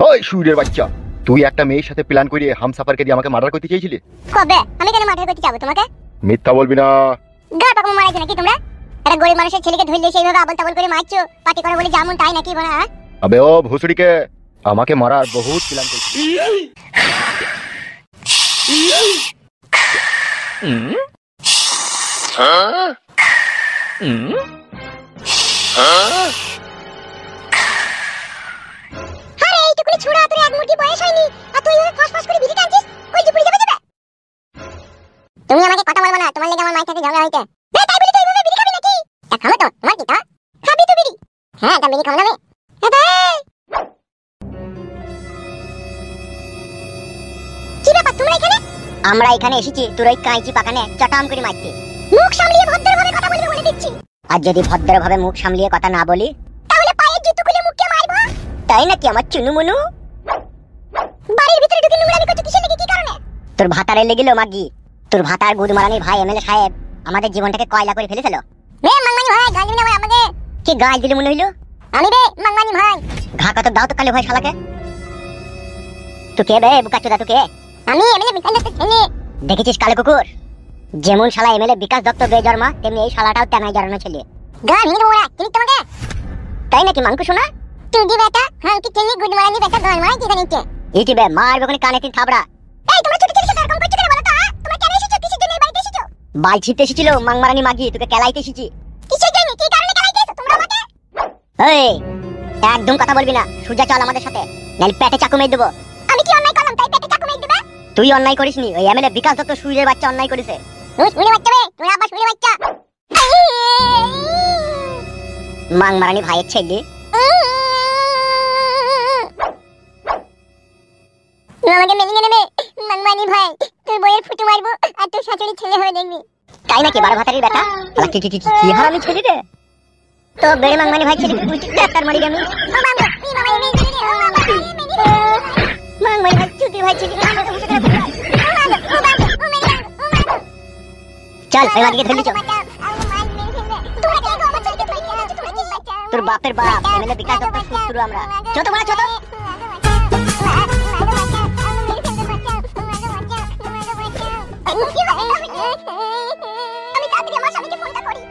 ওই সুরের বাচ্চা, তুই একটা মেয়ের সাথে প্ল্যান করে হামসাফারকে দিয়ে আমাকে মার্ডার করতে চেয়েছিলি? কবে? আমি কেন মার্ডার করতে যাবো তোমাকে? মিথ্যা বলবি না। গা পাকমো মারাইছো নাকি তোমরা? একটা গরিব মানুষের ছেলেকে ধরলে সেইভাবে আবল তাবল করে মারছো, পার্টি করে বলে যেমন তাই নাকি বড়া? আবে ও ভুসুড়িকে আমাকে মারার বহুত প্ল্যান করছিস। আরে এইটুকুনি ছোড়া, তোর এক মুঠি বয়স হয়নি আর তুই ওই ফাঁস ফাঁস করে বিড়ি টানছিস, কই যে পুড়ে যাবে যাবে। তুমি আমাকে কথা বলবো না, তোমার লাগি আমার মায়ের সাথে ঝগড়া হইতে। তাই বলি তুই এইভাবে বিড়ি খাবি নাকি? তা খাবো তো, তোমার কি তা? খাবি তো বিড়ি? হ্যাঁ, তা বিড়ি খাবো না আমি। কি ব্যাপার তোমরা এখানে? আমরা এখানে এসেছি তোর ওই কাঁচি পাকানে চটাম করে মারতে। মুখ সামলিয়ে ভদ্রভাবে কথা বলবি বলে দিচ্ছি। আর যদি ভদ্রভাবে মুখ সামলিয়ে কথা না বলি তাহলে পায়ের জুতো খুলে মুখে মারবো। তাই নাকি আমার চুনু মুনু? বাড়ির ভিতরে ঢুকে নোংরামি করছিস কিসের লাগি, কি কারণে? তোর ভাতারে লেগিলো মাগি। তোর ভাতার গুদমারানি ভাই এমএলএ সাহেব আমাদের জীবনটাকে কয়লা করে ফেলেছিল। রে মাংমানি ভাই, গাল দিবি না ভাই আমাকে। কি গাল দিলি মনে হইলো? আমি রে মাংমানি ভাই। ঘা কত দাও তো কালে ভাই শালাকে। তুই কে বে বুকাচোদা, তুই কে? আমি এমএলএ বিকাশ দত্ত ছেলে। দেখেছিস কালে কুকুর, যেমন শালা এমএলএ বিকাশ দত্ত বেজন্মা তেমনি এই শালাটাও তেনাই জড়ানো ছেলে। গা ভেঙে দেবো ওরা, চিনিস তোমাকে? তাই নাকি মাংকু শোনা? তুই দি বেটা, হ্যাঁ কি ছেলে গুড মারানি বেটা দল মারাই কি জানিস? ইটি বে মারবে কোন কানে তিন থাবড়া। এই তোমরা ছোট ছোট এরকম করছো কেন বলো তো? তোমরা কেন এসেছো, কিসের জন্য এই বাড়িতে এসেছো? বাল ছিটতে এসেছিল মাংমারানি মাগি, তোকে কেলাইতে এসেছি। কিসের জন্য, কি কারণে কেলাইতে এসেছো তোমরা আমাকে? এই একদম কথা বলবি না, সোজা চল আমাদের সাথে, নালে পেটে চাকু মেরে দেবো। আমি কি অন্যায় করলাম তাই পেটে চাকু মেরে দেবে? তুই অন্যায় করিসনি, ওই এমএলএ বিকাশ দত্ত সুরের বাচ্চা অন্যায় করেছে। সুরের বাচ্চা বে, তুই আবার সুরের বাচ্চা। মাংমারানি ভাইয়ের ছেলে। আমাকে মেলিয়ে নেবে মাংমারানি ভাই, তুই বইয়ের ফুটু মারবো আর তুই শাশুড়ি ছেলে হয়ে দেখবি। তাই নাকি বারো ভাতারির বেটা? কি কি কি কি হারামি ছেলে রে তো বেড়ে মাংমারানি ভাই ছেলে কুচি ডাক্তার মারি গেমি। ও মামা এই মামা এই মেয়ে রে, ও মামা এই মেয়ে রে, মাংমারানি ভাই চুদি ভাই ছেলে। চল এই মাদিকে ধরে চল। তোর বাপের বাপ এমএলএ বিকাশ দত্ত শত্রু আমরা। ছোট বড় ছোট আমি তাড়াতাড়ি আমার স্বামীকে ফোনটা করি।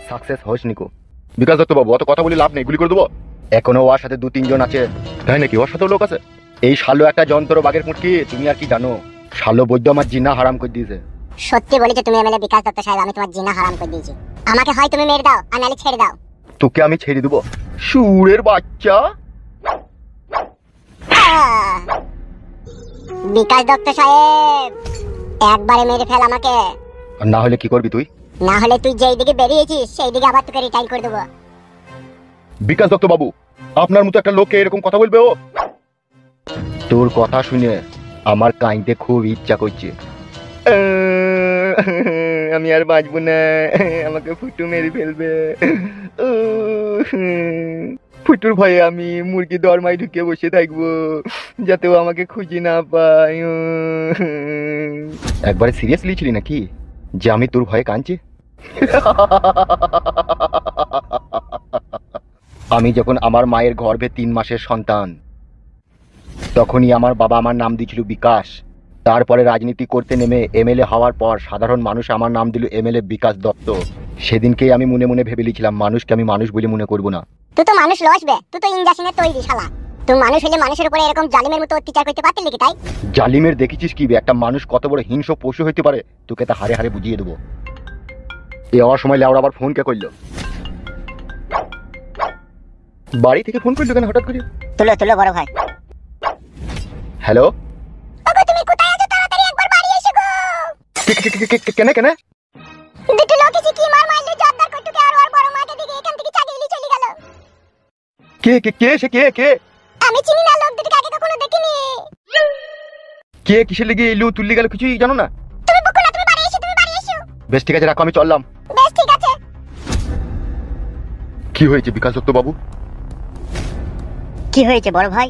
সাকসেস হস নিকো। বিকাশ দত্ত বাবু অত কথা বলি লাভ নেই, গুলি করে দেবো। এখনো ওর সাথে 2-3 জন আছে। তাই নাকি? ওর সাথেও লোক আছে? এই শালো একটা যন্ত্র বাগের মুটকি, তুমি আর কি জানো? শালো বৈদ্য আমার জিন্না হারাম করে দিয়েছে। সত্যি বলেছো তুমি এমএলএ বিকাশ দত্ত সাহেব, আমি তোমার জিনা হারাম করে দিয়েছি। আমাকে হয় তুমি মেরে দাও আর নালে ছেড়ে দাও। তোকে আমি ছেড়ে দেবো সুরের বাচ্চা। বিকাশ দত্ত সাহেব একবারে মেরে ফেল আমাকে, আর না হলে কি করবি তুই? না হলে তুই যেই দিকে বেরিয়েছিস সেই দিকে আবার তোকে রিটাইল করে দেবো। বিকাশ দত্ত বাবু, আপনার মতো একটা লোককে এরকম কথা বলবে ও? তোর কথা শুনে আমার কাঁদতে খুব ইচ্ছা করছে। আমি আর বাঁচবো না, আমাকে ফুটু মেরে ফেলবে। ফুটুর ভয়ে আমি মুরগি দরমায় ঢুকে বসে থাকবো যাতে ও আমাকে খুঁজে না পায়। একবারে সিরিয়াসলি ছিলি নাকি যে আমি তোর ভয়ে কাঁদছি? আমি যখন আমার মায়ের গর্ভে 3 মাসের সন্তান, তখনই আমার বাবা আমার নাম দিয়েছিল বিকাশ। তারপরে রাজনীতি করতে নেমে এমএলএ হওয়ার পর সাধারণ মানুষ আমার নাম দিল এমএলএ বিকাশ দত্ত। সেদিনকেই আমি মনে মনে ভেবে লিখলাম মানুষকে আমি মানুষ বলে মনে করব না। তুই তো মানুষ লসবে, তুই তো ইনজেকশনের তৈরি শালা। তুই মানুষ হলে মানুষের উপরে এরকম জালিমের মতো অত্যাচার করতে পারতিস নাকি? তাই জালিমের দেখেছিস কি একটা মানুষ কত বড় হিংস্র পশু হইতে পারে, তোকে তা হারে হারে বুঝিয়ে দেবো। এ হওয়ার সময় লেওড়া আবার ফোন কে করলো? বাড়ি থেকে ফোন করলো কেন হঠাৎ করে? তুলো তুলো বড় ভাই। হ্যালো, ওগো তুমি কোথায় আছো? তাড়াতাড়ি একবার বাড়ি এসো গো। কেন কেন? দুটো লোক এসে কি মার মারলো জব্দার কটুকে আর ওর বড় মাকে দিকে এখান থেকে চাগিয়ে চলে গেল। কে কে কে সে কে কে? আমি চিনি না, লোক দুটোকে আগে কখনো দেখিনি। কে কিসের লেগে এলো তুললি গেল কিছুই জানো না? তুমি বকো না, তুমি বাড়ি এসো, তুমি বাড়ি এসো। বেশ ঠিক আছে, রাখো, আমি চললাম। বেশ ঠিক আছে। কি হয়েছে বিকাশ দত্ত বাবু? কি হয়েছে বড় ভাই?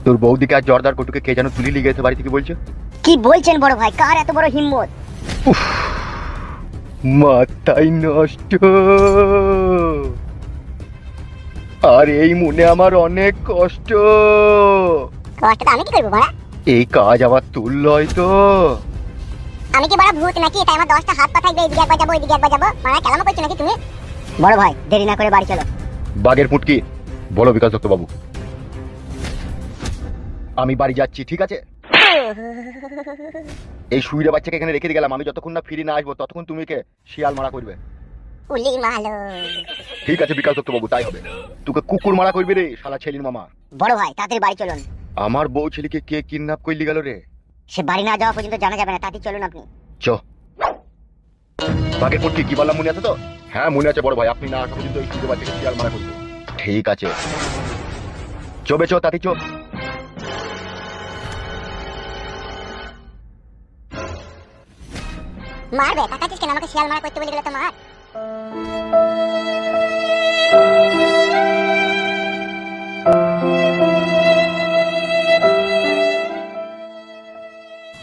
তোর বৌদিকে আর জর্দার কটুকে কে যেন তুলি লিয়ে গেছে বাড়ি থেকে বলছে। কি বলছেন বড় ভাই? কার এত বড় হিম্মত? মাথায় নষ্ট। আর এই মনে আমার অনেক কষ্ট। কষ্টটা আমি কি করবো বড়া? এই কাজ আবার তুলল হয়তো। আমি কি বড় ভূত নাকি? তাই আমার 10টা হাত পা থাকবে, এদিকে একবার যাবো ওইদিকে একবার যাবো। মারা কেলামো করছো নাকি তুমি? বড় ভাই দেরি না করে বাড়ি চলো। বাঘের পুটকি, বলো বিকাশ দত্ত বাবু। আমি বাড়ি যাচ্ছি, ঠিক আছে? এই শুইরে বাচ্চাকে এখানে রেখে দিয়ে গেলাম, আমি যতক্ষণ না ফিরে না আসবো ততক্ষণ তুমি কে শিয়াল মারা করবে। উলি মালো। ঠিক আছে বিকাশ দত্ত বাবু, তাই হবে। তোকে কুকুর মারা করবে রে শালা ছেলির মামা। বড় ভাই তাড়াতাড়ি বাড়ি চলুন। আমার বউ ছেলেকে কে কিডন্যাপ করলি গেল রে? সে বাড়ি না যাওয়া পর্যন্ত জানা যাবে না, তাড়াতাড়ি চলুন আপনি। চ। বাঘের পুটকি কি বললাম মনে আছে তো? হ্যাঁ মনে আছে বড় ভাই, আপনি না আসা পর্যন্ত এই শুইরে বাচ্চাকে শিয়াল মারা করবে। ঠিক আছে, চবে চো তাতে চো। মারবে তাকাচ্ছিস কেন? আমাকে শিয়াল মারা করতে বলে গেলে তো মার।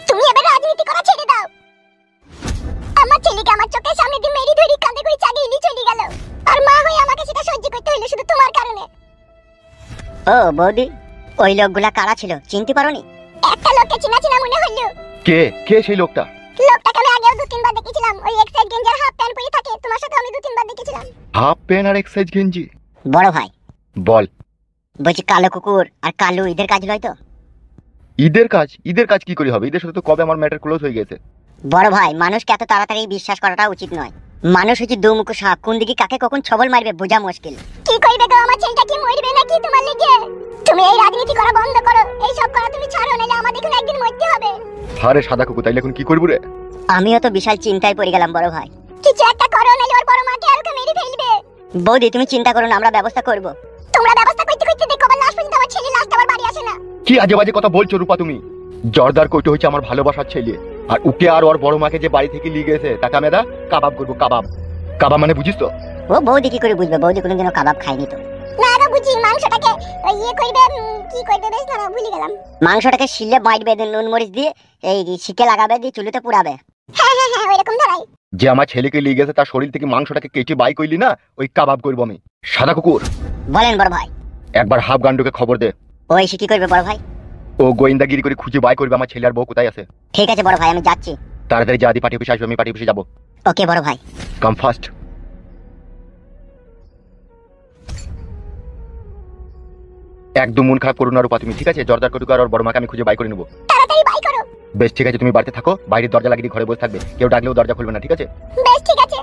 তুমি এবার রাজনীতি করা ছেড়ে দাও। আমার ছেলেকে আমার চোখের সামনে দিয়ে মেরি ধরি কাঁদে করে চাগিয়ে নিয়ে চলে গেল, আর মা হয়ে আমাকে সেটা সহ্য করতে হলো শুধু তোমার কারণে। ও বৌদি, ওই লোকগুলা কারা ছিল চিনতে পারোনি? একটা লোককে চিনা চিনা মনে হলো। কে কে সেই লোকটা? লোকটাকে আমি আগেও 2-3 বার দেখেছিলাম, ওই এক্সাইজ গেঞ্জার হাফ প্যান্ট পরে থাকে, তোমার সাথে আমি 2-3 বার দেখেছিলাম। হাফ প্যান্ট আর এক্সাইজ গেঞ্জি? বড় ভাই বল। বলছি কালো কুকুর আর কালু ঈদের কাজ লয় তো? ঈদের কাজ? ঈদের কাজ কি করে হবে? ঈদের সাথে তো কবে আমার ম্যাটার ক্লোজ হয়ে গেছে। বড় ভাই মানুষকে এত তাড়াতাড়ি বিশ্বাস করাটা উচিত নয়। মানুষ হচ্ছে দুমুখো সাপ, কোন দিকে কাকে কখন ছবল মারবে বোঝা মুশকিল। কি কইবে গো? আমার ছেলেটা কি মরবে নাকি তোমার লেগে? তুমি এই রাজনীতি করা বন্ধ করো, এই সব করা তুমি ছাড়ো, নাহলে আমাদের কোনো একদিন মরতে হবে। আরে সাদা কুকুর, তাইলে এখন কি করবো রে? আমিও তো বিশাল চিন্তায় পড়ে গেলাম বড় ভাই। কিছু একটা করো, নাহলে ওর বড় মাকে আর ওকে মেরে ফেলবে। বৌদি তুমি চিন্তা করো না, আমরা ব্যবস্থা করব। তোমরা ব্যবস্থা করতে করতে দেখো আবার লাস্ট পর্যন্ত আমার ছেলে লাস্ট আবার বাড়ি আসে না। কি আজে বাজে কথা বলছো রূপা তুমি? জর্দার কইতে হচ্ছে আমার ভালোবাসার ছেলে, আর উকে আর ওর বড় মাকে যে বাড়ি থেকে নিয়ে গেছে তাকে আমি দা কাবাব করবো। কাবাব কাবাব মানে বুঝিস তো? ও বৌদি কি করে বুঝবে? বৌদি কোনোদিনও কাবাব খায়নি তো। না গো বুঝি, মাংসটাকে ইয়ে করবে, কি করবে বেশ না ভুলে গেলাম। মাংসটাকে শিলে বাইটবে, নুন মরিচ দিয়ে এই শিকে লাগাবে, দিয়ে চুলিতে পুরাবে। হ্যাঁ হ্যাঁ হ্যাঁ ওইরকম ধরাই। যে আমার ছেলেকে নিয়ে গেছে তার শরীর থেকে মাংসটাকে কেটে বাই করলি না, ওই কাবাব করবো আমি। সাদা কুকুর বলেন বড় ভাই। একবার হাফ গান্ডুকে খবর দে। ও এসে কি করবে বড় ভাই? ও গোয়েন্দাগিরি করে খুঁজে বাই করবে আমার ছেলে আর বউ কোথায় আছে। ঠিক আছে বড় ভাই, আমি যাচ্ছি। তাড়াতাড়ি যা, দি পার্টি অফিসে আসবে, আমি পার্টি অফিসে যাবো। ওকে বড় ভাই। কাম ফাস্ট। একদম মন খারাপ করো না রূপা তুমি, ঠিক আছে? জর্দার কটুক আর ওর বড় মাকে আমি খুঁজে বাই করে নেবো। তাড়াতাড়ি বাই করো। বেশ ঠিক আছে, তুমি বাড়িতে থাকো, বাইরের দরজা লাগিয়ে ঘরে বসে থাকবে, কেউ ডাকলেও দরজা খুলবে না, ঠিক আছে? বেশ ঠিক আছে।